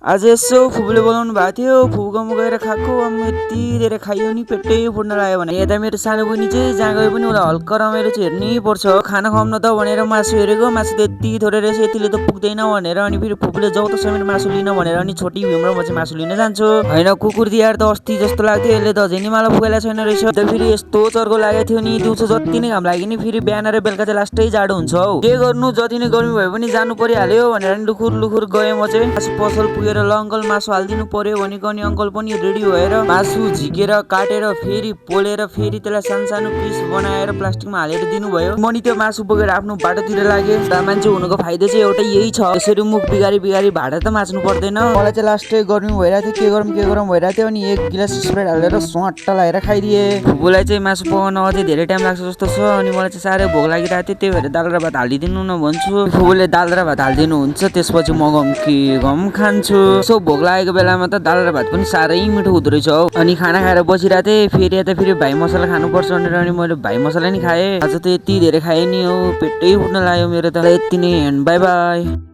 आज यसो फुपूले बोलाउनु भएको थियो, फुपूकोमा गएर खाएको। यति धेरै खाइयो नि पेटै फुट्न लाग्यो भने। यता मेरो सानो बहिनी चाहिँ जहाँ गए पनि उसलाई हल्का रमाइलो चाहिँ हेर्नै पर्छ। खाना खुवाउन त भनेर मासु हेरेको, मासु त यति थोरै रहेछ, यतिले त पुग्दैन भनेर अनि फेरि फुपूले जाउ त समेत मासु लिन भनेर अनि छोटी भीम र म चाहिँ मासु लिन जान्छु। होइन कुकुर तिहार त अस्ति जस्तो लाग्थ्यो, यसले त अझै नि मलाई पुगेला छैन रहेछ। त फेरि यस्तो चर्को लागेको थियो नि, दिउँसो जति नै घाम लाग्यो नि फेरि बिहान र बेलुका चाहिँ लास्टै जाडो हुन्छ हौ। के गर्नु, जति नै गर्मी भए पनि जानु परिहाल्यो भनेर नि लुखुर लुखुर गएँ म चाहिँ। मासु पसल पुगेर ल अङ्कल मासु हालिदिनु पर्यो भनेको अनि अङ्कल पनि रेडी भएर मासु झिकेर काटेर फेरि पोलेर फेरि त्यसलाई सानो पिस बनाएर प्लास्टिकमा हालेर दिनुभयो। मनी त्यो मासु बोकेर आफ्नो बाटोतिर लागे। मान्छे हुनुको फाइदा चाहिँ एउटा यही छ, यसरी मुख बिगारी बिगारी भाडा त माच्नु पर्दैन। मलाई चाहिँ लास्टै गर्मी भइरहेको थियो, के गरौँ भइरहेको थियो अनि एक गिलास स्प्राइट हालेर स्वाट्ट लगाएर खाइदिए। फुपूलाई चाहिँ मासु पकाउन अझै धेरै टाइम लाग्छ जस्तो छ अनि मलाई चाहिँ साह्रै भोक लागिरहेको थियो, त्यही भएर दाल र भात हालिदिनु न भन्छु। फुपूले दाल र भात हालिदिनु हुन्छ, त्यसपछि म गम खान्छु। सो भोक लागेको बेलामा त दाल र भात पनि साह्रै मिठो हुँदो रहेछ हौ। अनि खाना खाएर बसिरहेको थिएँ, फेरि यता फेरि भाइ मसला खानुपर्छ भनेर अनि मैले भाइ मसला नि खाएँ। आज त यति धेरै खाएँ नि हौ, पेटै फुट्न लाग्यो मेरो त। यति नै, बाई बाई।